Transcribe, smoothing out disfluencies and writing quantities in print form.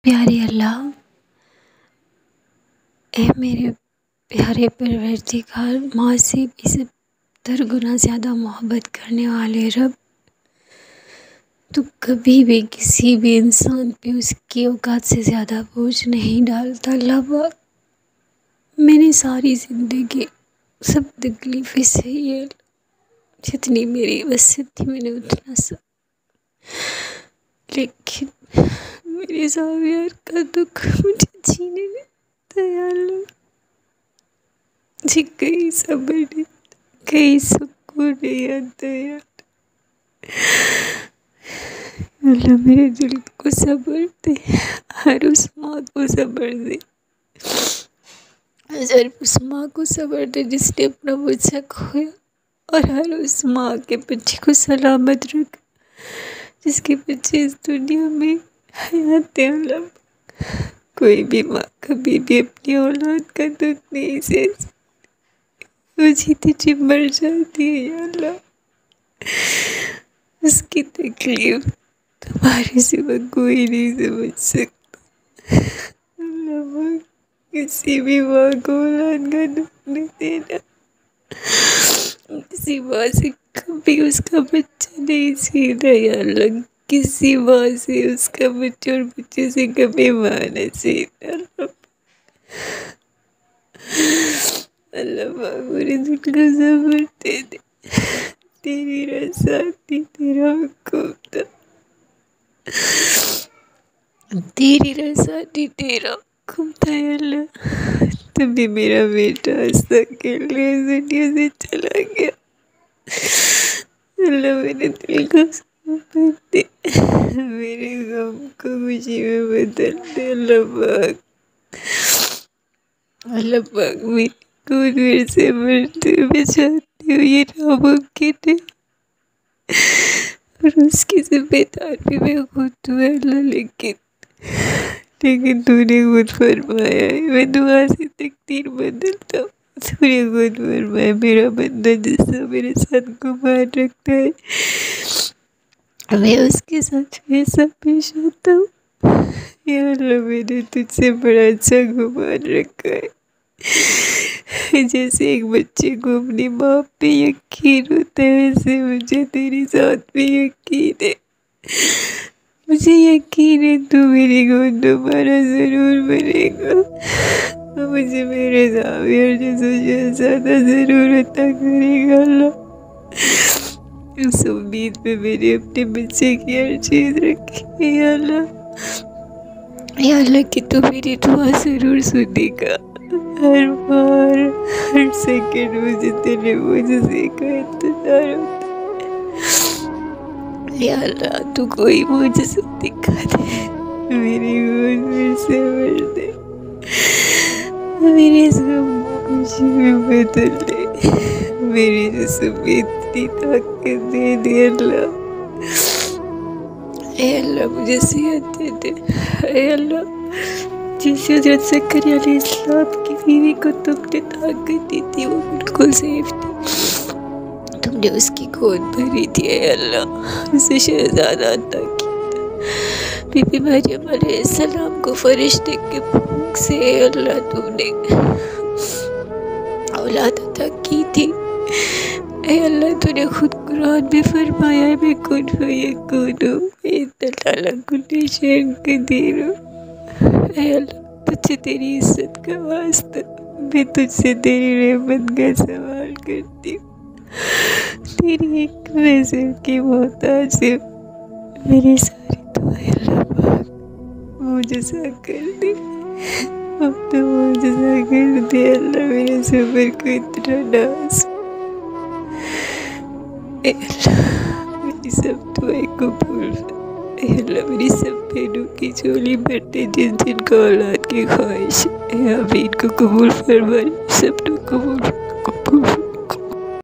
پیارے اللہ، اے میرے پیارے پروردگار، ماں سے 70 گنا زیادہ محبت کرنے والے رب، تو کبھی بھی کسی بھی انسان پہ اس کی اوقات سے زیادہ بوجھ نہیں ڈالتا۔ اللہ پاک، میں نے ساری زندگی سب تکلیفیں سہی ہے، جتنی میری وسعت تھی میں نے اتنا سب، لیکن میرے زاویار کا دکھ مجھے جینے نہیں دیتا یا اللہ۔ مجھے کہیں صبر نہیں، کہیں سکون نہیں آتا یا اللہ۔ میرے دل کو صبر دے، ہر اس ماں کو صبر دے، ہر اس ماں کو صبر دے جس نے اپنا بچہ کھویا، اور ہر اس ماں کے بچے کو سلامت رکھ جس کے بچے اس دنیا میں حیات ہے۔ اللہ، کوئی بھی ماں کبھی بھی اپنی اولاد کا دکھ نہیں سہ سکتی، وہ جیتی جی مر جاتی ہے یا اللہ۔ اس کی تکلیف تمہارے سوا کوئی نہیں سمجھ سکتا۔ اللہ، کسی بھی ماں کو اولاد کا دکھ نہیں دینا، کسی ماں سے کبھی اس کا بچہ نہیں چھینا یا اللہ، کسی ماں سے اس کا بچہ اور بچے سے کبھی ماں نہ چھینا۔ اللہ پاک، میرے دل کو صبر دے دے، تیری رضا تھی، تیرا حکم تھا، تیری رضا تھی، تیرا حکم تھا یا اللہ، تبھی میرا بیٹا ہنستا کھیلتا دنیا سے چلا گیا۔ اللہ، میرے دل کو صبر دے، میرے غم کو خوشی میں بدل دے۔ اللہ پاک، اللہ پاک، میری خون میرے سے مرتے میں چاہتی ہوں، یہ ناممکن ہے، اور اس کی ذمہ دار بھی میں خود ہوں اللہ، لیکن تو نے خود فرمایا ہے، میں دعا سے تقدیر بدلتا ہوں، تو نے خود فرمایا میرا بندہ جس سے میرے ساتھ گمان رکھتا ہے میں اس کے ساتھ ویسا پیش آتا ہوں۔ یا اللہ، میں نے تجھ سے بڑا اچھا گمان رکھا ہے، جیسے ایک بچے کو اپنی ماں پہ یقین ہوتا ہے، ویسے مجھے تیری ذات پہ یقین ہے، مجھے یقین ہے تو میری گود دوبارہ ضرور بنے گا، مجھے میرے زاویہ جیسا شہزادہ ضرور عطا کرے گا۔ اللہ، اس امید میں میں نے اپنے بچے کی ہر چیز رکھی ہے یا اللہ، یا اللہ کہ تو میری دعا ضرور سنے گا۔ ہر بار، ہر سیکنڈ مجھے تیرے معجزے کا انتظار ہوتا ہے یا اللہ، تو کوئی معجزہ دکھا دے، میری گود میرے سے بھر دے، میرے غم کو خوشی میں بدل دے، میرے جسم میں اتنی طاقت دے دے اللہ۔ اے اللہ، مجھے صحت دے دے، اے اللہ، جس حضرت زکریا علیہ السلام کی بیوی کو تم نے طاقت دی تھی، وہ بالکل سیف تھی، تم نے اس کی گود بھری تھی اے اللہ، اسے شہزادہ عطا کیا۔ بی بی مریم علیہ السلام کو فرشتے کے پھونک سے اے اللہ تم نے اولاد عطا کی تھی، اے اللہ تو نے خود قرآن میں فرمایا ہے میں کن فیکون ہوں، انت علی کل شیء قدیر ہوں۔ اے اللہ، تجھ سے تیری عزت کا واسطہ، میں تجھ سے تیری رحمت کا سوال کرتی ہوں، تیری ایک نظر کی محتاج ہے، میری ساری دعائیں اللہ پاک معجزہ کر دے، اب تو معجزہ کر دے اللہ، میرے صبر کو اتنا ناز، اے اللہ میری سب دعائیں قبول، اے اللہ میری سب بہنوں کی جھولی بھرتے جن جن کو اولاد کی خواہش، اے آمین کو قبول فرما، سب کو قبول فرما۔